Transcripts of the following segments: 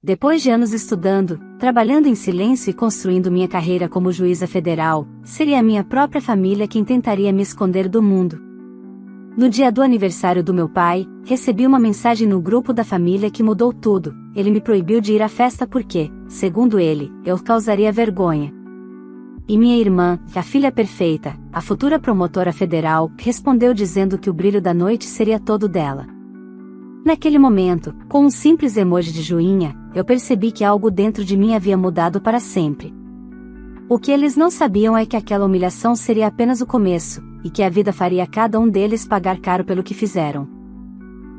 Depois de anos estudando, trabalhando em silêncio e construindo minha carreira como juíza federal, seria a minha própria família quem tentaria me esconder do mundo. No dia do aniversário do meu pai, recebi uma mensagem no grupo da família que mudou tudo. Ele me proibiu de ir à festa porque, segundo ele, eu causaria vergonha. E minha irmã, a filha perfeita, a futura promotora federal, respondeu dizendo que o brilho da noite seria todo dela. Naquele momento, com um simples emoji de joinha, eu percebi que algo dentro de mim havia mudado para sempre. O que eles não sabiam é que aquela humilhação seria apenas o começo, e que a vida faria cada um deles pagar caro pelo que fizeram.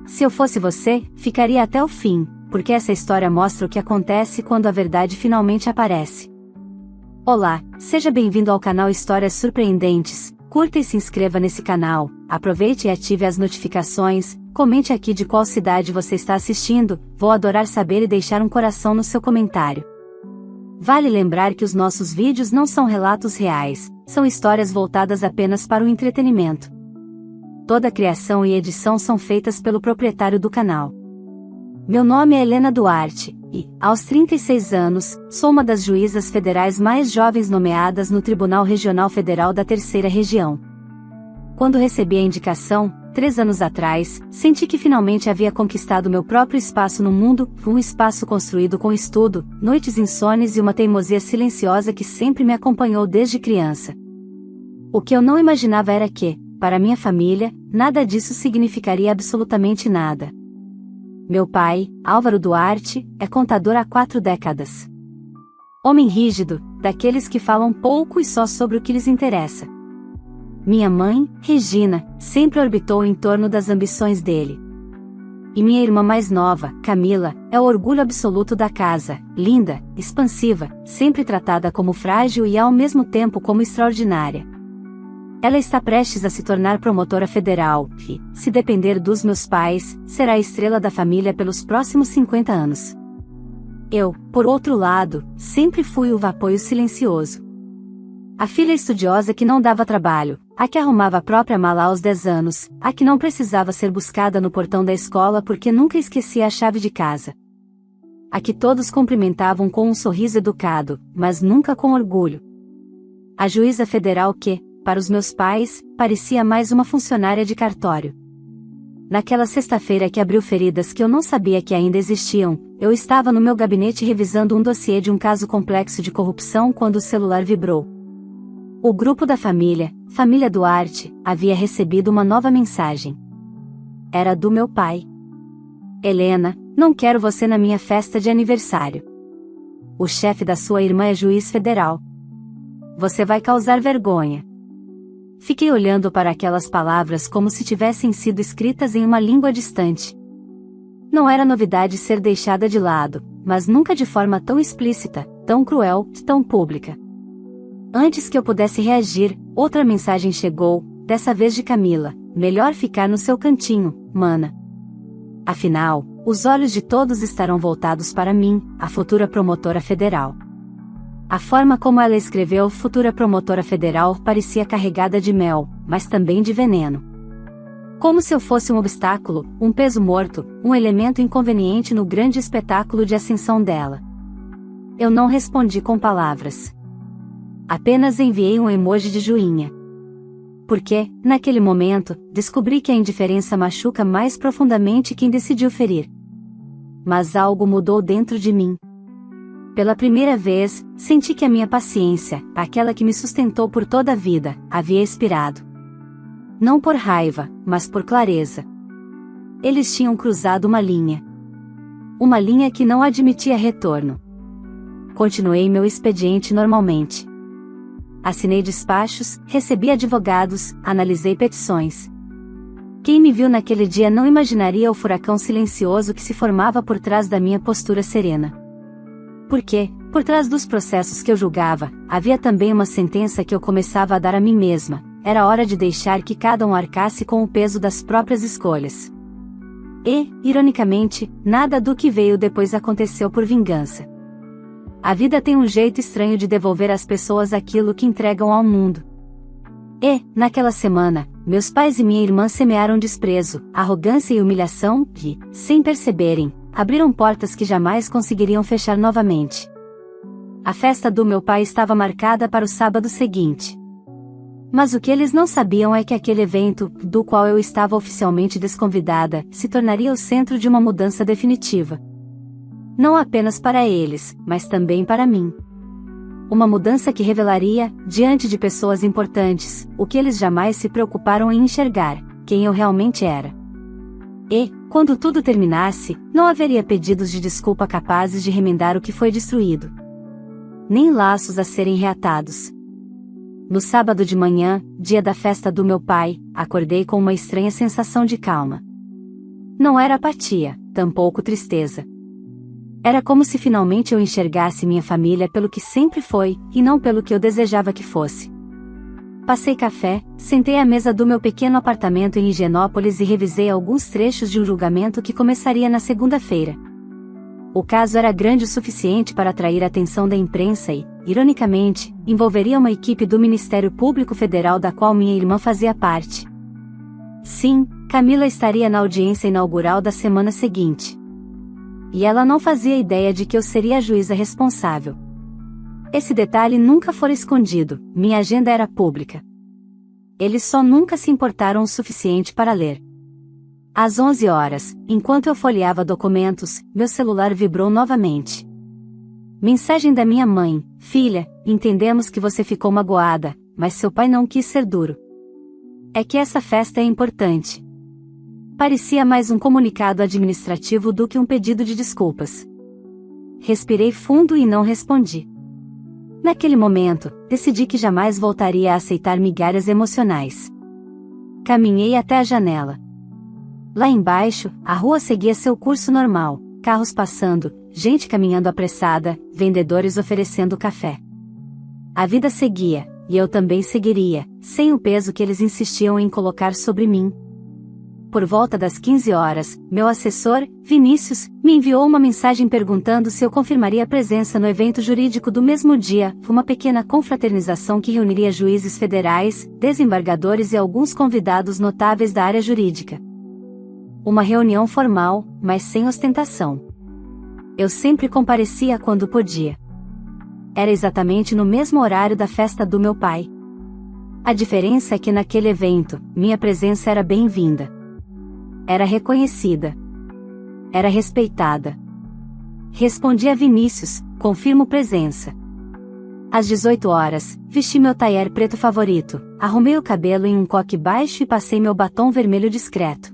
Se eu fosse você, ficaria até o fim, porque essa história mostra o que acontece quando a verdade finalmente aparece. Olá, seja bem-vindo ao canal Histórias Surpreendentes. Curta e se inscreva nesse canal, aproveite e ative as notificações, comente aqui de qual cidade você está assistindo, vou adorar saber e deixar um coração no seu comentário. Vale lembrar que os nossos vídeos não são relatos reais, são histórias voltadas apenas para o entretenimento. Toda a criação e edição são feitas pelo proprietário do canal. Meu nome é Helena Duarte, e, aos 36 anos, sou uma das juízas federais mais jovens nomeadas no Tribunal Regional Federal da Terceira Região. Quando recebi a indicação, 3 anos atrás, senti que finalmente havia conquistado meu próprio espaço no mundo, um espaço construído com estudo, noites insones e uma teimosia silenciosa que sempre me acompanhou desde criança. O que eu não imaginava era que, para minha família, nada disso significaria absolutamente nada. Meu pai, Álvaro Duarte, é contador há 4 décadas. Homem rígido, daqueles que falam pouco e só sobre o que lhes interessa. Minha mãe, Regina, sempre orbitou em torno das ambições dele. E minha irmã mais nova, Camila, é o orgulho absoluto da casa, linda, expansiva, sempre tratada como frágil e ao mesmo tempo como extraordinária. Ela está prestes a se tornar promotora federal, e, se depender dos meus pais, será a estrela da família pelos próximos 50 anos. Eu, por outro lado, sempre fui o apoio silencioso. A filha estudiosa que não dava trabalho, a que arrumava a própria mala aos 10 anos, a que não precisava ser buscada no portão da escola porque nunca esquecia a chave de casa. A que todos cumprimentavam com um sorriso educado, mas nunca com orgulho. A juíza federal que, para os meus pais, parecia mais uma funcionária de cartório. Naquela sexta-feira que abriu feridas que eu não sabia que ainda existiam, eu estava no meu gabinete revisando um dossiê de um caso complexo de corrupção quando o celular vibrou. O grupo da família, Família Duarte, havia recebido uma nova mensagem. Era do meu pai. Helena, não quero você na minha festa de aniversário. O chefe da sua irmã é juiz federal. Você vai causar vergonha. Fiquei olhando para aquelas palavras como se tivessem sido escritas em uma língua distante. Não era novidade ser deixada de lado, mas nunca de forma tão explícita, tão cruel, tão pública. Antes que eu pudesse reagir, outra mensagem chegou, dessa vez de Camila: melhor ficar no seu cantinho, mana. Afinal, os olhos de todos estarão voltados para mim, a futura promotora federal. A forma como ela escreveu futura promotora federal parecia carregada de mel, mas também de veneno. Como se eu fosse um obstáculo, um peso morto, um elemento inconveniente no grande espetáculo de ascensão dela. Eu não respondi com palavras. Apenas enviei um emoji de joinha. Porque, naquele momento, descobri que a indiferença machuca mais profundamente quem decidiu ferir. Mas algo mudou dentro de mim. Pela primeira vez, senti que a minha paciência, aquela que me sustentou por toda a vida, havia expirado. Não por raiva, mas por clareza. Eles tinham cruzado uma linha. Uma linha que não admitia retorno. Continuei meu expediente normalmente. Assinei despachos, recebi advogados, analisei petições. Quem me viu naquele dia não imaginaria o furacão silencioso que se formava por trás da minha postura serena. Porque, por trás dos processos que eu julgava, havia também uma sentença que eu começava a dar a mim mesma: era hora de deixar que cada um arcasse com o peso das próprias escolhas. E, ironicamente, nada do que veio depois aconteceu por vingança. A vida tem um jeito estranho de devolver às pessoas aquilo que entregam ao mundo. E, naquela semana, meus pais e minha irmã semearam desprezo, arrogância e humilhação, e, sem perceberem, abriram portas que jamais conseguiriam fechar novamente. A festa do meu pai estava marcada para o sábado seguinte. Mas o que eles não sabiam é que aquele evento, do qual eu estava oficialmente desconvidada, se tornaria o centro de uma mudança definitiva. Não apenas para eles, mas também para mim. Uma mudança que revelaria, diante de pessoas importantes, o que eles jamais se preocuparam em enxergar, quem eu realmente era. E, quando tudo terminasse, não haveria pedidos de desculpa capazes de remendar o que foi destruído. Nem laços a serem reatados. No sábado de manhã, dia da festa do meu pai, acordei com uma estranha sensação de calma. Não era apatia, tampouco tristeza. Era como se finalmente eu enxergasse minha família pelo que sempre foi, e não pelo que eu desejava que fosse. Passei café, sentei à mesa do meu pequeno apartamento em Higienópolis e revisei alguns trechos de um julgamento que começaria na segunda-feira. O caso era grande o suficiente para atrair a atenção da imprensa e, ironicamente, envolveria uma equipe do Ministério Público Federal da qual minha irmã fazia parte. Sim, Camila estaria na audiência inaugural da semana seguinte. E ela não fazia ideia de que eu seria a juíza responsável. Esse detalhe nunca fora escondido, minha agenda era pública. Eles só nunca se importaram o suficiente para ler. Às 11 horas, enquanto eu folheava documentos, meu celular vibrou novamente. Mensagem da minha mãe: filha, entendemos que você ficou magoada, mas seu pai não quis ser duro. É que essa festa é importante. Parecia mais um comunicado administrativo do que um pedido de desculpas. Respirei fundo e não respondi. Naquele momento, decidi que jamais voltaria a aceitar migalhas emocionais. Caminhei até a janela. Lá embaixo, a rua seguia seu curso normal, carros passando, gente caminhando apressada, vendedores oferecendo café. A vida seguia, e eu também seguiria, sem o peso que eles insistiam em colocar sobre mim. Por volta das 15 horas, meu assessor, Vinícius, me enviou uma mensagem perguntando se eu confirmaria a presença no evento jurídico do mesmo dia, uma pequena confraternização que reuniria juízes federais, desembargadores e alguns convidados notáveis da área jurídica. Uma reunião formal, mas sem ostentação. Eu sempre comparecia quando podia. Era exatamente no mesmo horário da festa do meu pai. A diferença é que naquele evento, minha presença era bem-vinda. Era reconhecida. Era respeitada. Respondi a Vinícius: confirmo presença. Às 18 horas, vesti meu tailleur preto favorito, arrumei o cabelo em um coque baixo e passei meu batom vermelho discreto.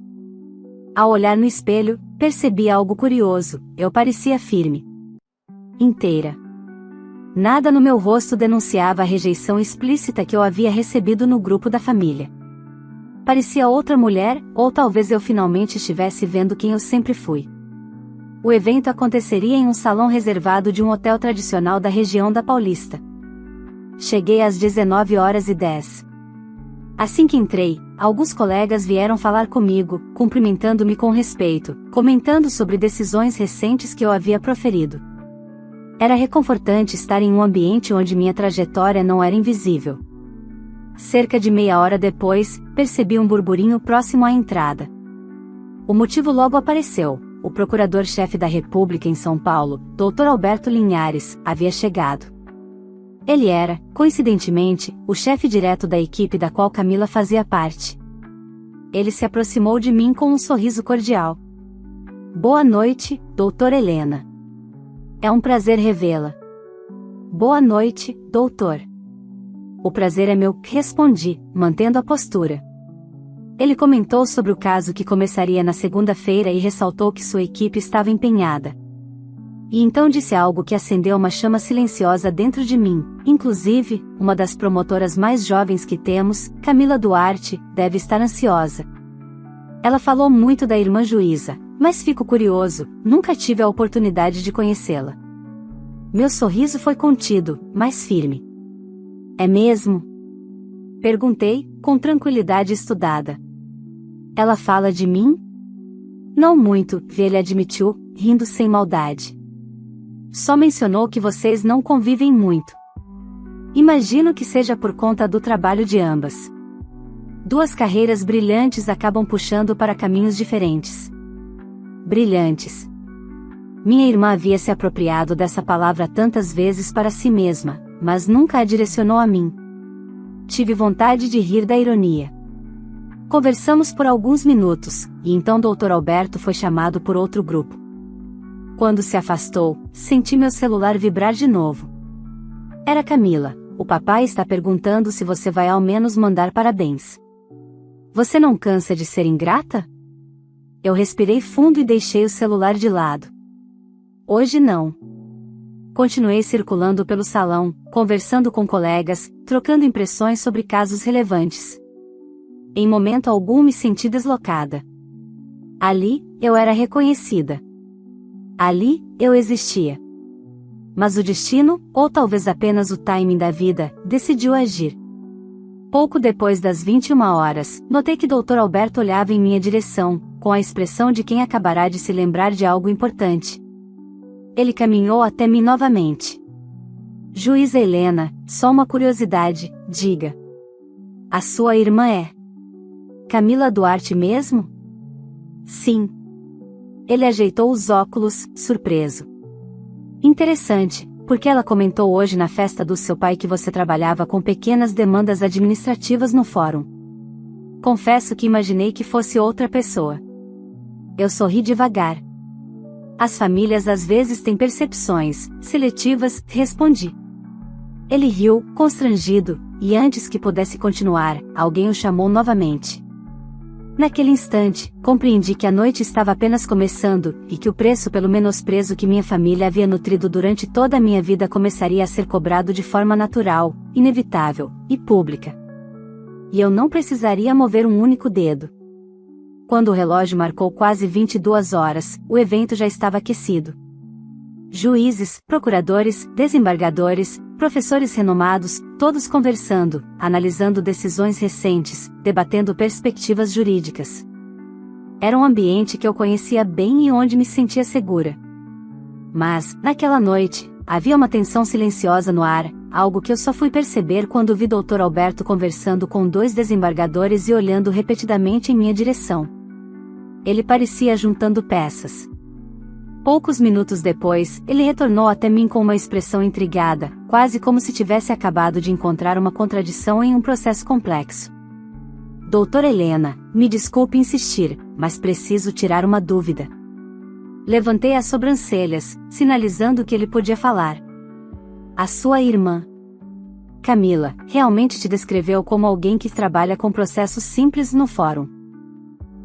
Ao olhar no espelho, percebi algo curioso: eu parecia firme. Inteira. Nada no meu rosto denunciava a rejeição explícita que eu havia recebido no grupo da família. Parecia outra mulher, ou talvez eu finalmente estivesse vendo quem eu sempre fui. O evento aconteceria em um salão reservado de um hotel tradicional da região da Paulista. Cheguei às 19h10. Assim que entrei, alguns colegas vieram falar comigo, cumprimentando-me com respeito, comentando sobre decisões recentes que eu havia proferido. Era reconfortante estar em um ambiente onde minha trajetória não era invisível. Cerca de meia hora depois, percebi um burburinho próximo à entrada. O motivo logo apareceu: o procurador-chefe da República em São Paulo, Dr. Alberto Linhares, havia chegado. Ele era, coincidentemente, o chefe direto da equipe da qual Camila fazia parte. Ele se aproximou de mim com um sorriso cordial. Boa noite, doutora Helena. É um prazer revê-la. Boa noite, doutor. O prazer é meu, respondi, mantendo a postura. Ele comentou sobre o caso que começaria na segunda-feira e ressaltou que sua equipe estava empenhada. E então disse algo que acendeu uma chama silenciosa dentro de mim: inclusive, uma das promotoras mais jovens que temos, Camila Duarte, deve estar ansiosa. Ela falou muito da irmã juíza, mas fico curioso, nunca tive a oportunidade de conhecê-la. Meu sorriso foi contido, mas firme. É mesmo? Perguntei, com tranquilidade estudada. Ela fala de mim? Não muito, ele admitiu, rindo sem maldade. Só mencionou que vocês não convivem muito. Imagino que seja por conta do trabalho de ambas. Duas carreiras brilhantes acabam puxando para caminhos diferentes. Brilhantes. Minha irmã havia se apropriado dessa palavra tantas vezes para si mesma, mas nunca a direcionou a mim. Tive vontade de rir da ironia. Conversamos por alguns minutos, e então Dr. Alberto foi chamado por outro grupo. Quando se afastou, senti meu celular vibrar de novo. Era Camila. O papai está perguntando se você vai ao menos mandar parabéns. Você não cansa de ser ingrata? Eu respirei fundo e deixei o celular de lado. Hoje não. Continuei circulando pelo salão, conversando com colegas, trocando impressões sobre casos relevantes. Em momento algum me senti deslocada. Ali, eu era reconhecida. Ali, eu existia. Mas o destino, ou talvez apenas o timing da vida, decidiu agir. Pouco depois das 21 horas, notei que Dr. Alberto olhava em minha direção, com a expressão de quem acabará de se lembrar de algo importante. Ele caminhou até mim novamente. Juíza Helena, só uma curiosidade, diga. A sua irmã é Camila Duarte mesmo? Sim. Ele ajeitou os óculos, surpreso. Interessante, porque ela comentou hoje na festa do seu pai que você trabalhava com pequenas demandas administrativas no fórum. Confesso que imaginei que fosse outra pessoa. Eu sorri devagar. As famílias às vezes têm percepções seletivas, respondi. Ele riu, constrangido, e antes que pudesse continuar, alguém o chamou novamente. Naquele instante, compreendi que a noite estava apenas começando, e que o preço pelo menosprezo que minha família havia nutrido durante toda a minha vida começaria a ser cobrado de forma natural, inevitável, e pública. E eu não precisaria mover um único dedo. Quando o relógio marcou quase 22 horas, o evento já estava aquecido. Juízes, procuradores, desembargadores, professores renomados, todos conversando, analisando decisões recentes, debatendo perspectivas jurídicas. Era um ambiente que eu conhecia bem e onde me sentia segura. Mas, naquela noite, havia uma tensão silenciosa no ar, algo que eu só fui perceber quando vi Dr. Alberto conversando com 2 desembargadores e olhando repetidamente em minha direção. Ele parecia juntando peças. Poucos minutos depois, ele retornou até mim com uma expressão intrigada, quase como se tivesse acabado de encontrar uma contradição em um processo complexo. Doutora Helena, me desculpe insistir, mas preciso tirar uma dúvida. Levantei as sobrancelhas, sinalizando que ele podia falar. A sua irmã, Camila, realmente te descreveu como alguém que trabalha com processos simples no fórum.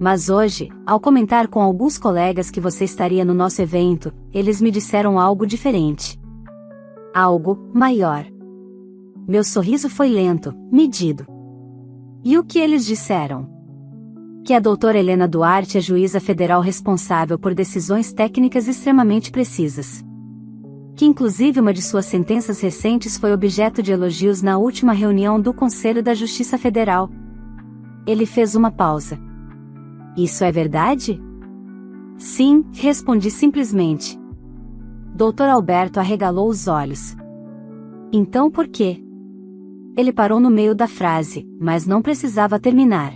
Mas hoje, ao comentar com alguns colegas que você estaria no nosso evento, eles me disseram algo diferente. Algo maior. Meu sorriso foi lento, medido. E o que eles disseram? Que a doutora Helena Duarte é juíza federal responsável por decisões técnicas extremamente precisas. Que inclusive uma de suas sentenças recentes foi objeto de elogios na última reunião do Conselho da Justiça Federal. Ele fez uma pausa. Isso é verdade? Sim, respondi simplesmente. Dr. Alberto arregalou os olhos. Então por quê? Ele parou no meio da frase, mas não precisava terminar.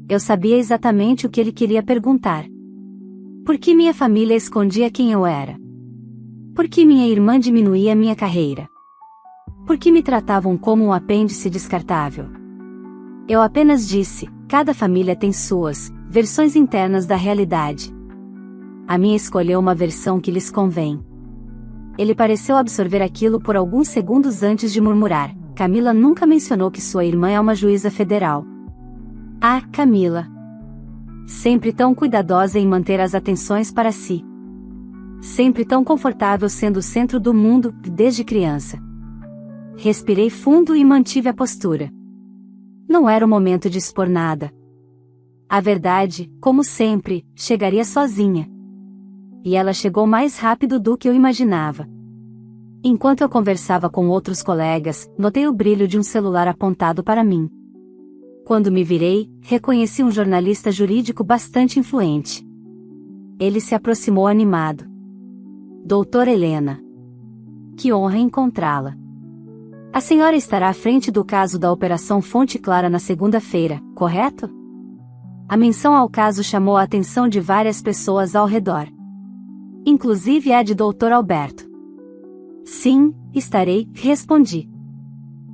Eu sabia exatamente o que ele queria perguntar. Por que minha família escondia quem eu era? Por que minha irmã diminuía minha carreira? Por que me tratavam como um apêndice descartável? Eu apenas disse, cada família tem suas versões internas da realidade. A minha escolheu uma versão que lhes convém. Ele pareceu absorver aquilo por alguns segundos antes de murmurar. Camila nunca mencionou que sua irmã é uma juíza federal. Ah, Camila. Sempre tão cuidadosa em manter as atenções para si. Sempre tão confortável sendo o centro do mundo, desde criança. Respirei fundo e mantive a postura. Não era o momento de expor nada. A verdade, como sempre, chegaria sozinha. E ela chegou mais rápido do que eu imaginava. Enquanto eu conversava com outros colegas, notei o brilho de um celular apontado para mim. Quando me virei, reconheci um jornalista jurídico bastante influente. Ele se aproximou animado. Doutora Helena. Que honra encontrá-la. A senhora estará à frente do caso da Operação Fonte Clara na segunda-feira, correto? A menção ao caso chamou a atenção de várias pessoas ao redor. inclusive a de Dr. Alberto. Sim, estarei, respondi.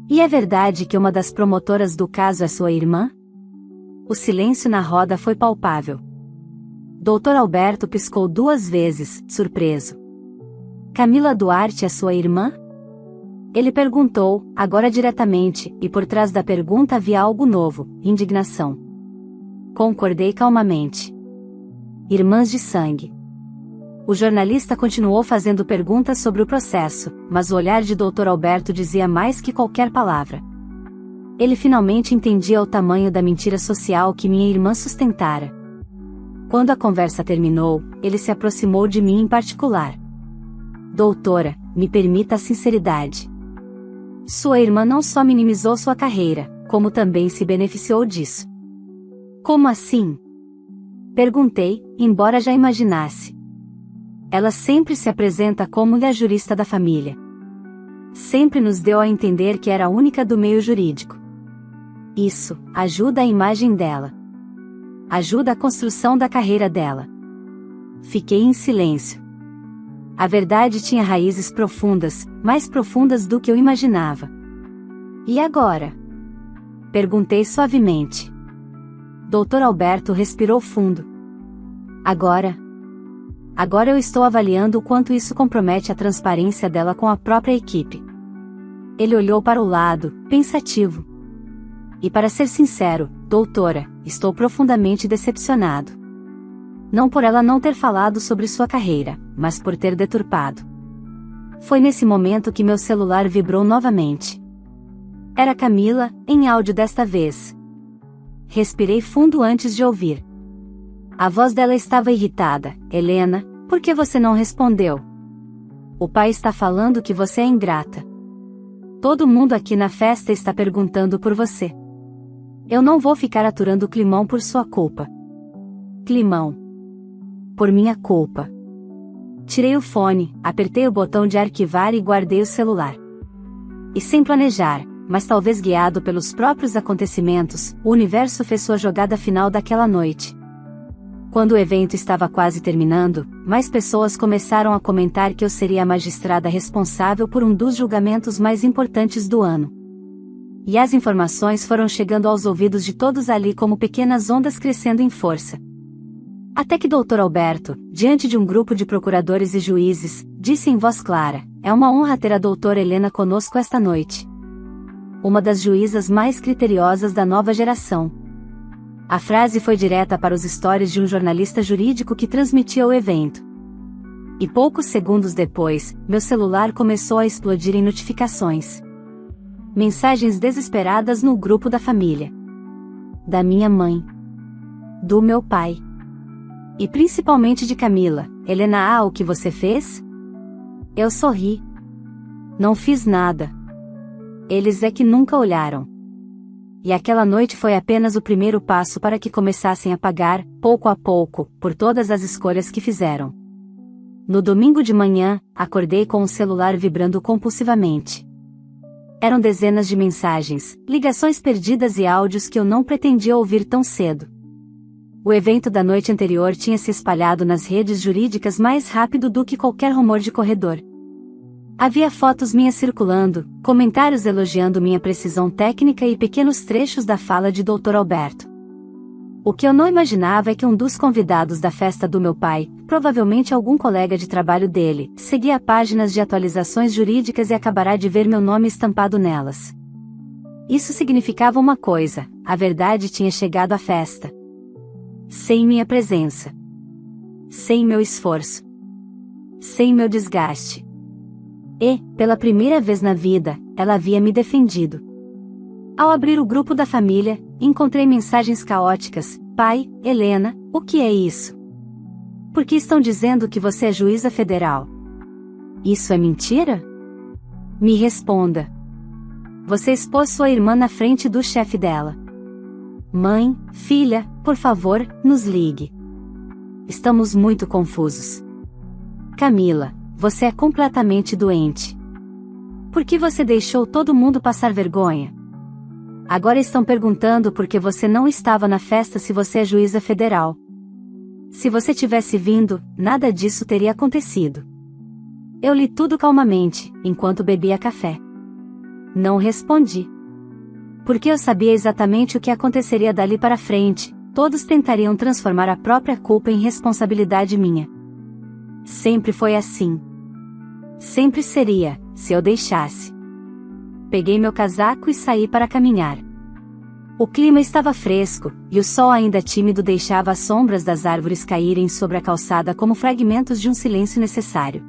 E é verdade que uma das promotoras do caso é sua irmã? O silêncio na roda foi palpável. Dr. Alberto piscou 2 vezes, surpreso. Camila Duarte é sua irmã? Ele perguntou, agora diretamente, e por trás da pergunta havia algo novo, indignação. Concordei calmamente. Irmãs de sangue. O jornalista continuou fazendo perguntas sobre o processo, mas o olhar de Dr. Alberto dizia mais que qualquer palavra. Ele finalmente entendia o tamanho da mentira social que minha irmã sustentara. Quando a conversa terminou, ele se aproximou de mim em particular. Doutora, me permita a sinceridade. Sua irmã não só minimizou sua carreira, como também se beneficiou disso. Como assim? Perguntei, embora já imaginasse. Ela sempre se apresenta como a jurista da família. Sempre nos deu a entender que era a única do meio jurídico. Isso ajuda a imagem dela. Ajuda a construção da carreira dela. Fiquei em silêncio. A verdade tinha raízes profundas, mais profundas do que eu imaginava. E agora? Perguntei suavemente. Dr. Alberto respirou fundo. Agora eu estou avaliando o quanto isso compromete a transparência dela com a própria equipe. Ele olhou para o lado, pensativo. E para ser sincero, doutora, estou profundamente decepcionado. Não por ela não ter falado sobre sua carreira, mas por ter deturpado. Foi nesse momento que meu celular vibrou novamente. Era Camila, em áudio desta vez. Respirei fundo antes de ouvir. A voz dela estava irritada. Helena, por que você não respondeu? O pai está falando que você é ingrata. Todo mundo aqui na festa está perguntando por você. Eu não vou ficar aturando o climão por sua culpa. Climão. Por minha culpa. Tirei o fone, apertei o botão de arquivar e guardei o celular. E sem planejar, mas talvez guiado pelos próprios acontecimentos, o universo fez sua jogada final daquela noite. Quando o evento estava quase terminando, mais pessoas começaram a comentar que eu seria a magistrada responsável por um dos julgamentos mais importantes do ano. E as informações foram chegando aos ouvidos de todos ali como pequenas ondas crescendo em força. Até que Dr. Alberto, diante de um grupo de procuradores e juízes, disse em voz clara: é uma honra ter a doutora Helena conosco esta noite. Uma das juízas mais criteriosas da nova geração. A frase foi direta para os stories de um jornalista jurídico que transmitia o evento. E poucos segundos depois, meu celular começou a explodir em notificações. Mensagens desesperadas no grupo da família. Da minha mãe. Do meu pai. E principalmente de Camila. Helena, o que você fez? Eu sorri. Não fiz nada. Eles é que nunca olharam. E aquela noite foi apenas o primeiro passo para que começassem a pagar, pouco a pouco, por todas as escolhas que fizeram. No domingo de manhã, acordei com o celular vibrando compulsivamente. Eram dezenas de mensagens, ligações perdidas e áudios que eu não pretendia ouvir tão cedo. O evento da noite anterior tinha se espalhado nas redes jurídicas mais rápido do que qualquer rumor de corredor. Havia fotos minhas circulando, comentários elogiando minha precisão técnica e pequenos trechos da fala de Dr. Alberto. O que eu não imaginava é que um dos convidados da festa do meu pai, provavelmente algum colega de trabalho dele, seguia páginas de atualizações jurídicas e acabará de ver meu nome estampado nelas. Isso significava uma coisa: a verdade tinha chegado à festa. Sem minha presença. Sem meu esforço. Sem meu desgaste. E, pela primeira vez na vida, ela havia me defendido. Ao abrir o grupo da família, encontrei mensagens caóticas: pai, Helena, o que é isso? Por que estão dizendo que você é juíza federal? Isso é mentira? Me responda. Você expôs sua irmã na frente do chefe dela. Mãe, filha, por favor, nos ligue. Estamos muito confusos. Camila, você é completamente doente. Por que você deixou todo mundo passar vergonha? Agora estão perguntando por que você não estava na festa se você é juíza federal. Se você tivesse vindo, nada disso teria acontecido. Eu li tudo calmamente, enquanto bebia café. Não respondi. Porque eu sabia exatamente o que aconteceria dali para frente, todos tentariam transformar a própria culpa em responsabilidade minha. Sempre foi assim. Sempre seria, se eu deixasse. Peguei meu casaco e saí para caminhar. O clima estava fresco, e o sol ainda tímido deixava as sombras das árvores caírem sobre a calçada como fragmentos de um silêncio necessário.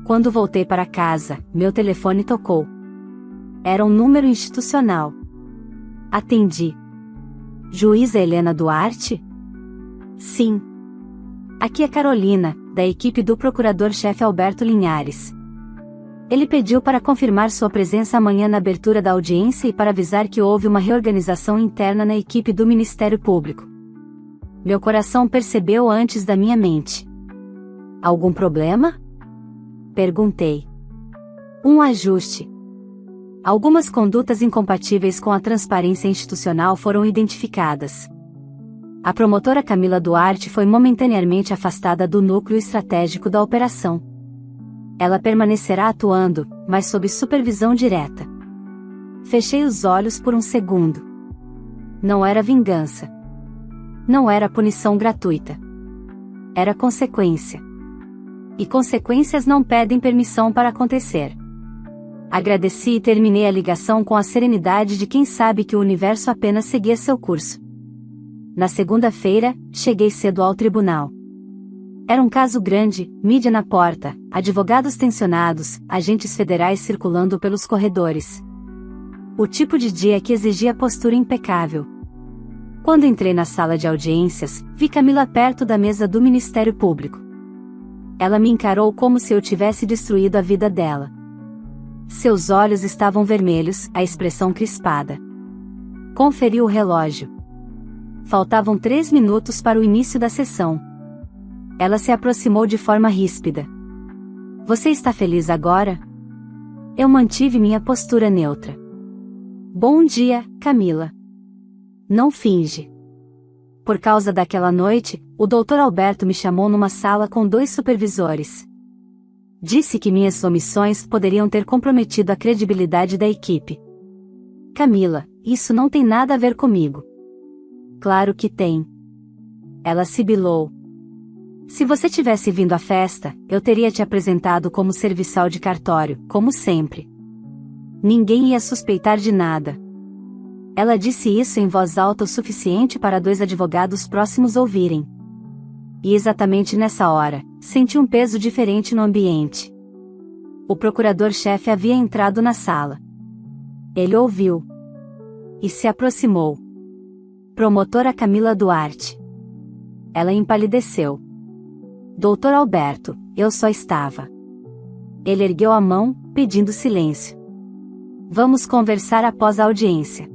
Quando voltei para casa, meu telefone tocou. Era um número institucional. Atendi. Juíza Helena Duarte? Sim. Aqui é Carolina, da equipe do Procurador-Chefe Alberto Linhares. Ele pediu para confirmar sua presença amanhã na abertura da audiência e para avisar que houve uma reorganização interna na equipe do Ministério Público. Meu coração percebeu antes da minha mente. Algum problema? Perguntei. Um ajuste. Algumas condutas incompatíveis com a transparência institucional foram identificadas. A promotora Camila Duarte foi momentaneamente afastada do núcleo estratégico da operação. Ela permanecerá atuando, mas sob supervisão direta. Fechei os olhos por um segundo. Não era vingança. Não era punição gratuita. Era consequência. E consequências não pedem permissão para acontecer. Agradeci e terminei a ligação com a serenidade de quem sabe que o universo apenas seguia seu curso. Na segunda-feira, cheguei cedo ao tribunal. Era um caso grande, mídia na porta, advogados tensionados, agentes federais circulando pelos corredores. O tipo de dia que exigia postura impecável. Quando entrei na sala de audiências, vi Camila perto da mesa do Ministério Público. Ela me encarou como se eu tivesse destruído a vida dela. Seus olhos estavam vermelhos, a expressão crispada. Conferi o relógio. Faltavam 3 minutos para o início da sessão. Ela se aproximou de forma ríspida. Você está feliz agora? Eu mantive minha postura neutra. Bom dia, Camila. Não finge. Por causa daquela noite, o Dr. Alberto me chamou numa sala com 2 supervisores. Disse que minhas omissões poderiam ter comprometido a credibilidade da equipe. Camila, isso não tem nada a ver comigo. Claro que tem. Ela sibilou. Se você tivesse vindo à festa, eu teria te apresentado como serviçal de cartório, como sempre. Ninguém ia suspeitar de nada. Ela disse isso em voz alta o suficiente para 2 advogados próximos ouvirem. E exatamente nessa hora, senti um peso diferente no ambiente. O procurador-chefe havia entrado na sala. Ele ouviu. E se aproximou. Promotora Camila Duarte. Ela empalideceu. Doutor Alberto, eu só estava. Ele ergueu a mão, pedindo silêncio. Vamos conversar após a audiência.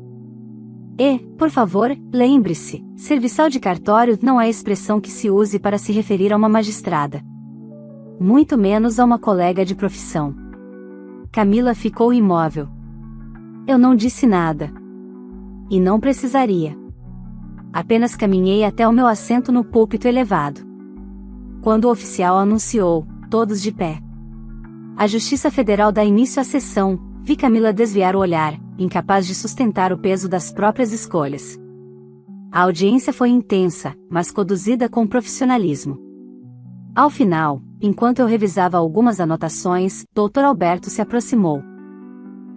E, por favor, lembre-se, serviçal de cartório não é expressão que se use para se referir a uma magistrada. Muito menos a uma colega de profissão. Camila ficou imóvel. Eu não disse nada. E não precisaria. Apenas caminhei até o meu assento no púlpito elevado. Quando o oficial anunciou, todos de pé. A Justiça Federal dá início à sessão, vi Camila desviar o olhar, incapaz de sustentar o peso das próprias escolhas. A audiência foi intensa, mas conduzida com profissionalismo. Ao final, enquanto eu revisava algumas anotações, Dr. Alberto se aproximou.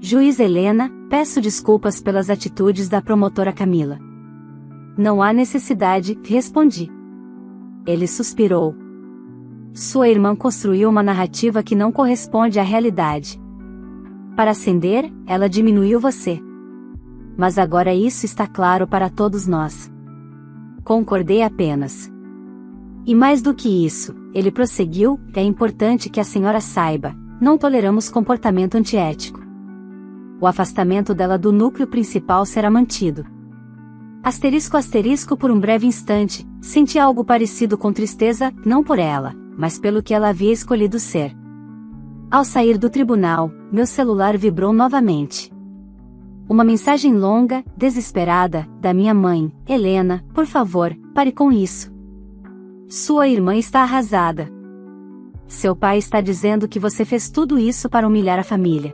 Juíza Helena, peço desculpas pelas atitudes da promotora Camila. Não há necessidade, respondi. Ele suspirou. Sua irmã construiu uma narrativa que não corresponde à realidade. Para acender, ela diminuiu você. Mas agora isso está claro para todos nós. Concordei apenas. E mais do que isso, ele prosseguiu, é importante que a senhora saiba, não toleramos comportamento antiético. O afastamento dela do núcleo principal será mantido. Asterisco por um breve instante, senti algo parecido com tristeza, não por ela, mas pelo que ela havia escolhido ser. Ao sair do tribunal, meu celular vibrou novamente. Uma mensagem longa, desesperada, da minha mãe: Helena, por favor, pare com isso. Sua irmã está arrasada. Seu pai está dizendo que você fez tudo isso para humilhar a família.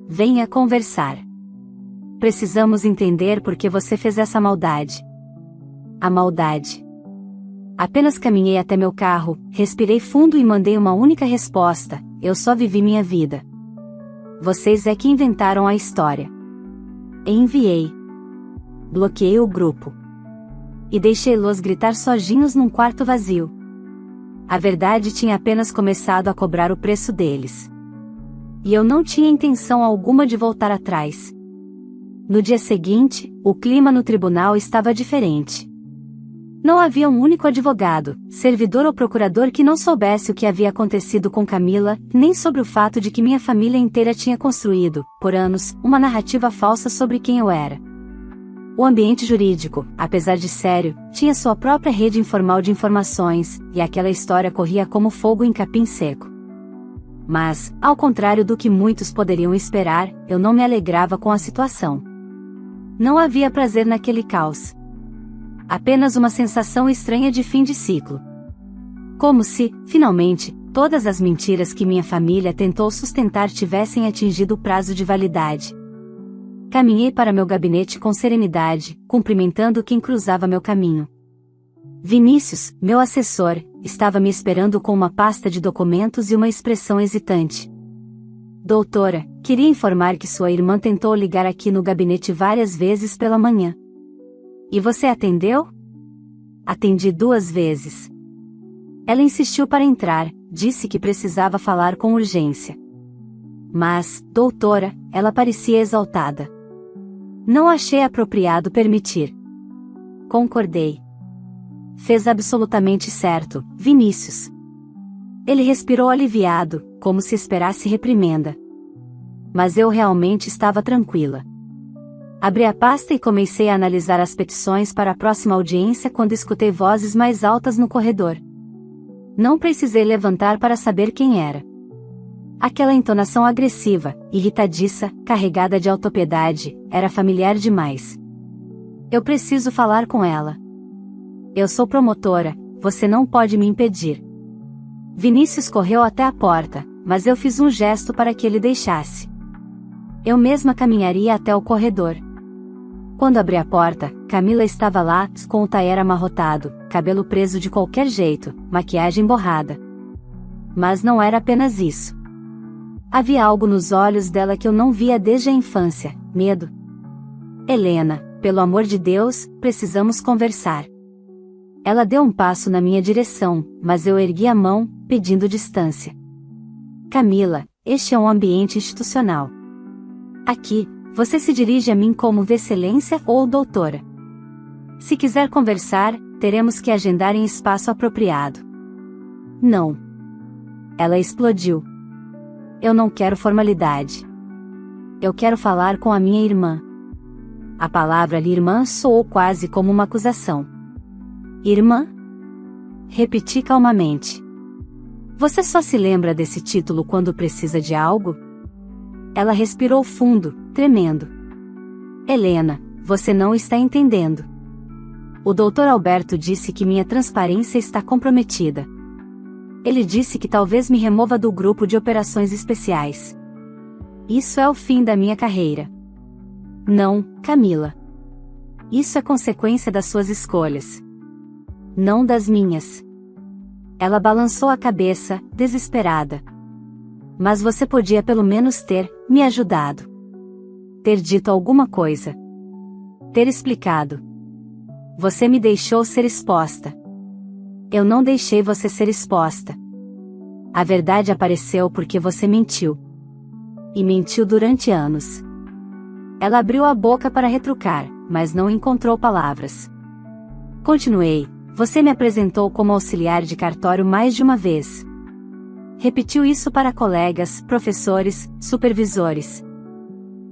Venha conversar. Precisamos entender por que você fez essa maldade. A maldade. Apenas caminhei até meu carro, respirei fundo e mandei uma única resposta: eu só vivi minha vida. Vocês é que inventaram a história. Enviei. Bloqueei o grupo. E deixei-los gritar sozinhos num quarto vazio. A verdade tinha apenas começado a cobrar o preço deles. E eu não tinha intenção alguma de voltar atrás. No dia seguinte, o clima no tribunal estava diferente. Não havia um único advogado, servidor ou procurador que não soubesse o que havia acontecido com Camila, nem sobre o fato de que minha família inteira tinha construído, por anos, uma narrativa falsa sobre quem eu era. O ambiente jurídico, apesar de sério, tinha sua própria rede informal de informações, e aquela história corria como fogo em capim seco. Mas, ao contrário do que muitos poderiam esperar, eu não me alegrava com a situação. Não havia prazer naquele caos. Apenas uma sensação estranha de fim de ciclo. Como se, finalmente, todas as mentiras que minha família tentou sustentar tivessem atingido o prazo de validade. Caminhei para meu gabinete com serenidade, cumprimentando quem cruzava meu caminho. Vinícius, meu assessor, estava me esperando com uma pasta de documentos e uma expressão hesitante. Doutora, queria informar que sua irmã tentou ligar aqui no gabinete várias vezes pela manhã. E você atendeu? Atendi 2 vezes. Ela insistiu para entrar, disse que precisava falar com urgência. Mas, doutora, ela parecia exaltada. Não achei apropriado permitir. Concordei. Fez absolutamente certo, Vinícius. Ele respirou aliviado, como se esperasse reprimenda. Mas eu realmente estava tranquila. Abri a pasta e comecei a analisar as petições para a próxima audiência quando escutei vozes mais altas no corredor. Não precisei levantar para saber quem era. Aquela entonação agressiva, irritadiça, carregada de autopiedade, era familiar demais. Eu preciso falar com ela. Eu sou promotora, você não pode me impedir. Vinícius correu até a porta, mas eu fiz um gesto para que ele deixasse. Eu mesma caminharia até o corredor. Quando abri a porta, Camila estava lá, com o taier amarrotado, cabelo preso de qualquer jeito, maquiagem borrada. Mas não era apenas isso. Havia algo nos olhos dela que eu não via desde a infância: medo. Helena, pelo amor de Deus, precisamos conversar. Ela deu um passo na minha direção, mas eu ergui a mão, pedindo distância. Camila, este é um ambiente institucional. Aqui, você se dirige a mim como Excelência ou doutora. Se quiser conversar, teremos que agendar em espaço apropriado. Não. Ela explodiu. Eu não quero formalidade. Eu quero falar com a minha irmã. A palavra irmã soou quase como uma acusação. Irmã? Repeti calmamente. Você só se lembra desse título quando precisa de algo? Ela respirou fundo, tremendo. Helena, você não está entendendo. O Dr. Alberto disse que minha transparência está comprometida. Ele disse que talvez me remova do grupo de operações especiais. Isso é o fim da minha carreira. Não, Camila. Isso é consequência das suas escolhas. Não das minhas. Ela balançou a cabeça, desesperada. Mas você podia pelo menos ter me ajudado. Ter dito alguma coisa. Ter explicado. Você me deixou ser exposta. Eu não deixei você ser exposta. A verdade apareceu porque você mentiu. E mentiu durante anos. Ela abriu a boca para retrucar, mas não encontrou palavras. Continuei. Você me apresentou como auxiliar de cartório mais de uma vez. Repetiu isso para colegas, professores, supervisores.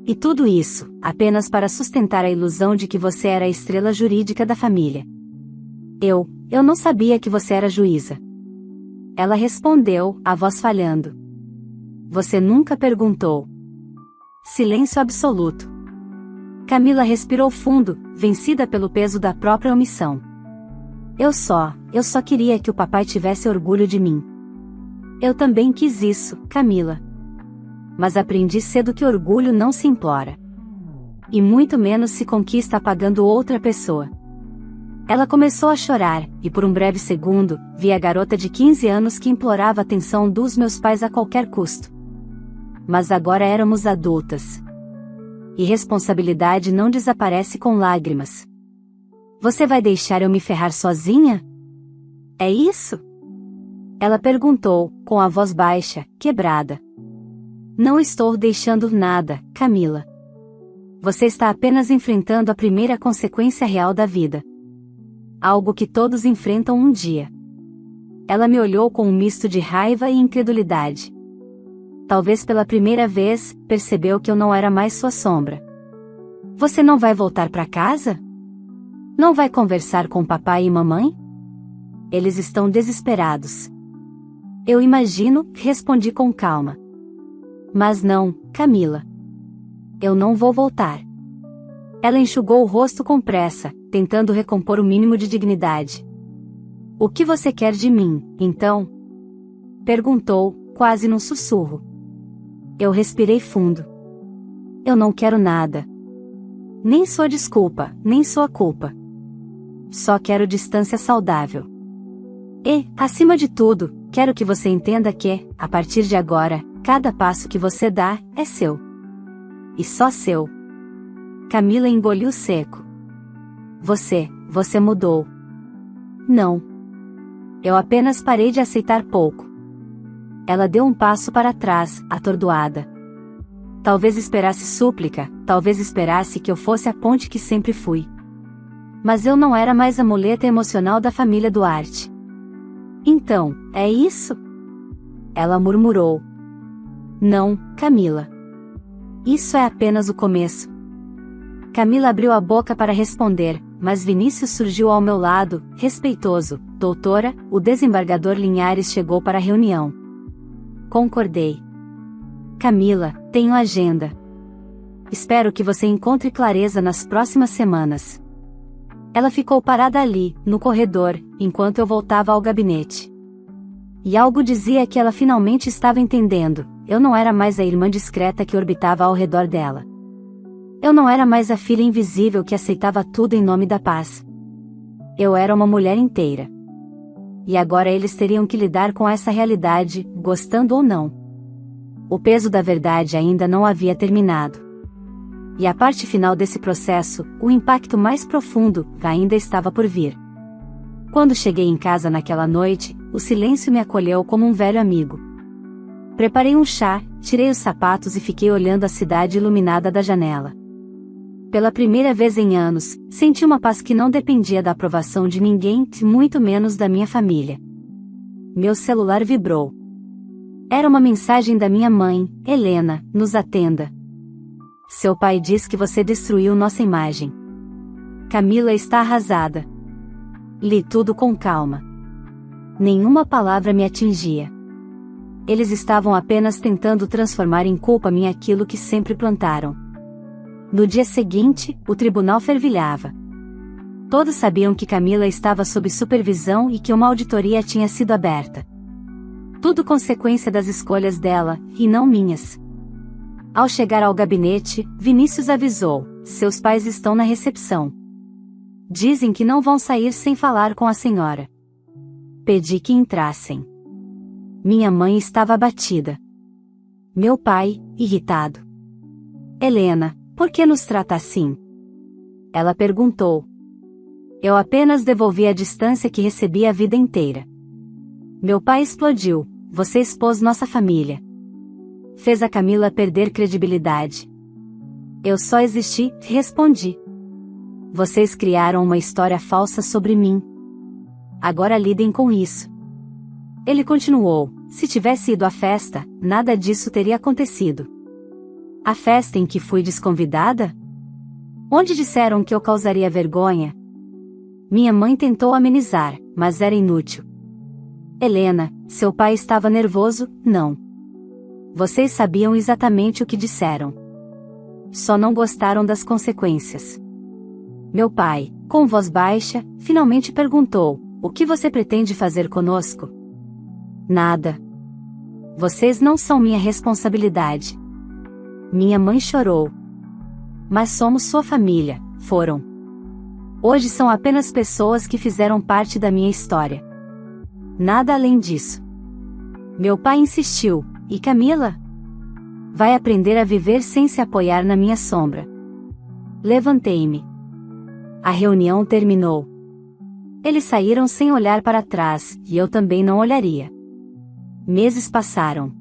E tudo isso, apenas para sustentar a ilusão de que você era a estrela jurídica da família. Eu não sabia que você era juíza. Ela respondeu, a voz falhando. Você nunca perguntou. Silêncio absoluto. Camila respirou fundo, vencida pelo peso da própria omissão. Eu só queria que o papai tivesse orgulho de mim. Eu também quis isso, Camila. Mas aprendi cedo que orgulho não se implora. E muito menos se conquista apagando outra pessoa. Ela começou a chorar, e por um breve segundo, vi a garota de 15 anos que implorava a atenção dos meus pais a qualquer custo. Mas agora éramos adultas. E responsabilidade não desaparece com lágrimas. Você vai deixar eu me ferrar sozinha? É isso? Ela perguntou, com a voz baixa, quebrada. Não estou deixando nada, Camila. Você está apenas enfrentando a primeira consequência real da vida. Algo que todos enfrentam um dia. Ela me olhou com um misto de raiva e incredulidade. Talvez pela primeira vez, percebeu que eu não era mais sua sombra. Você não vai voltar para casa? Não vai conversar com papai e mamãe? Eles estão desesperados. Eu imagino, respondi com calma. Mas não, Camila. Eu não vou voltar. Ela enxugou o rosto com pressa, tentando recompor o mínimo de dignidade. O que você quer de mim, então? Perguntou, quase num sussurro. Eu respirei fundo. Eu não quero nada. Nem sua desculpa, nem sua culpa. Só quero distância saudável. E, acima de tudo, quero que você entenda que, a partir de agora, cada passo que você dá, é seu. E só seu. Camila engoliu seco. Você mudou. Não. Eu apenas parei de aceitar pouco. Ela deu um passo para trás, atordoada. Talvez esperasse súplica, talvez esperasse que eu fosse a ponte que sempre fui. Mas eu não era mais a muleta emocional da família Duarte. Então, é isso? Ela murmurou. Não, Camila. Isso é apenas o começo. Camila abriu a boca para responder, mas Vinícius surgiu ao meu lado, respeitoso. Doutora, o desembargador Linhares chegou para a reunião. Concordei. Camila, tenho agenda. Espero que você encontre clareza nas próximas semanas. Ela ficou parada ali, no corredor, enquanto eu voltava ao gabinete. E algo dizia que ela finalmente estava entendendo. Eu não era mais a irmã discreta que orbitava ao redor dela. Eu não era mais a filha invisível que aceitava tudo em nome da paz. Eu era uma mulher inteira. E agora eles teriam que lidar com essa realidade, gostando ou não. O peso da verdade ainda não havia terminado. E a parte final desse processo, o impacto mais profundo, ainda estava por vir. Quando cheguei em casa naquela noite, o silêncio me acolheu como um velho amigo. Preparei um chá, tirei os sapatos e fiquei olhando a cidade iluminada da janela. Pela primeira vez em anos, senti uma paz que não dependia da aprovação de ninguém, muito menos da minha família. Meu celular vibrou. Era uma mensagem da minha mãe: Helena, nos atenda. Seu pai diz que você destruiu nossa imagem. Camila está arrasada. Li tudo com calma. Nenhuma palavra me atingia. Eles estavam apenas tentando transformar em culpa minha aquilo que sempre plantaram. No dia seguinte, o tribunal fervilhava. Todos sabiam que Camila estava sob supervisão e que uma auditoria tinha sido aberta. Tudo consequência das escolhas dela, e não minhas. Ao chegar ao gabinete, Vinícius avisou: seus pais estão na recepção. Dizem que não vão sair sem falar com a senhora. Pedi que entrassem. Minha mãe estava abatida. Meu pai, irritado. Helena, por que nos trata assim? Ela perguntou. Eu apenas devolvi a distância que recebi a vida inteira. Meu pai explodiu: você expôs nossa família. Fez a Camila perder credibilidade. Eu só existi, respondi. Vocês criaram uma história falsa sobre mim. Agora lidem com isso. Ele continuou: se tivesse ido à festa, nada disso teria acontecido. A festa em que fui desconvidada? Onde disseram que eu causaria vergonha? Minha mãe tentou amenizar, mas era inútil. Helena, seu pai estava nervoso, não. Vocês sabiam exatamente o que disseram. Só não gostaram das consequências. Meu pai, Com voz baixa, finalmente perguntou: "O que você pretende fazer conosco?" "Nada. Vocês não são minha responsabilidade." Minha mãe chorou. "Mas somos sua família." "Foram. Hoje são apenas pessoas que fizeram parte da minha história. Nada além disso." Meu pai insistiu: "E Camila? Vai aprender a viver sem se apoiar na minha sombra." Levantei-me. A reunião terminou. Eles saíram sem olhar para trás, e eu também não olharia. Meses passaram.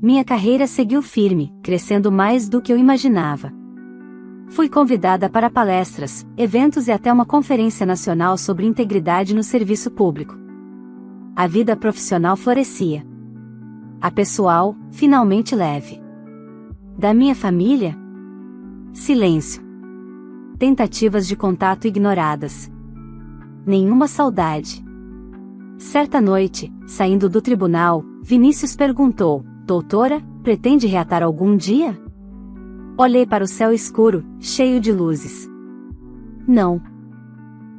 Minha carreira seguiu firme, crescendo mais do que eu imaginava. Fui convidada para palestras, eventos e até uma conferência nacional sobre integridade no serviço público. A vida profissional florescia. A pessoal, finalmente leve. Da minha família? Silêncio. Tentativas de contato ignoradas. Nenhuma saudade. Certa noite, saindo do tribunal, Vinícius perguntou: "Doutora, pretende reatar algum dia?" Olhei para o céu escuro, cheio de luzes. Não.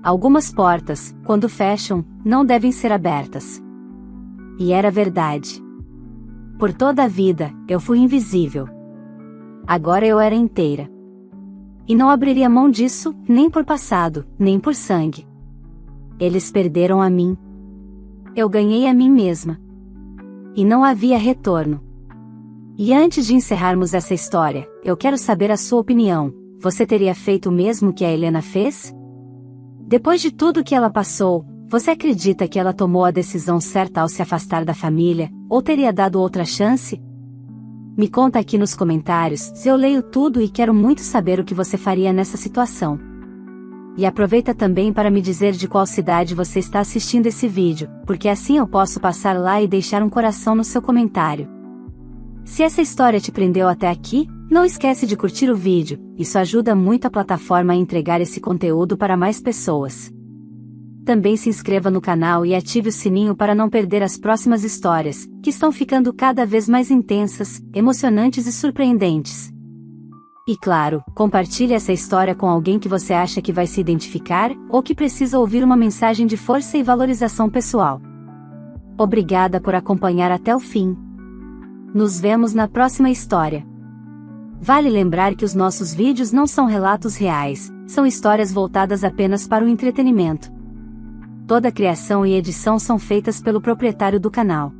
Algumas portas, quando fecham, não devem ser abertas. E era verdade. Por toda a vida, eu fui invisível. Agora eu era inteira. E não abriria mão disso, nem por passado, nem por sangue. Eles perderam a mim. Eu ganhei a mim mesma. E não havia retorno. E antes de encerrarmos essa história, eu quero saber a sua opinião. Você teria feito o mesmo que a Helena fez? Depois de tudo que ela passou, você acredita que ela tomou a decisão certa ao se afastar da família, ou teria dado outra chance? Me conta aqui nos comentários, eu leio tudo e quero muito saber o que você faria nessa situação. E aproveita também para me dizer de qual cidade você está assistindo esse vídeo, porque assim eu posso passar lá e deixar um coração no seu comentário. Se essa história te prendeu até aqui, não esquece de curtir o vídeo, isso ajuda muito a plataforma a entregar esse conteúdo para mais pessoas. Também se inscreva no canal e ative o sininho para não perder as próximas histórias, que estão ficando cada vez mais intensas, emocionantes e surpreendentes. E claro, compartilhe essa história com alguém que você acha que vai se identificar, ou que precisa ouvir uma mensagem de força e valorização pessoal. Obrigada por acompanhar até o fim. Nos vemos na próxima história. Vale lembrar que os nossos vídeos não são relatos reais, são histórias voltadas apenas para o entretenimento. Toda criação e edição são feitas pelo proprietário do canal.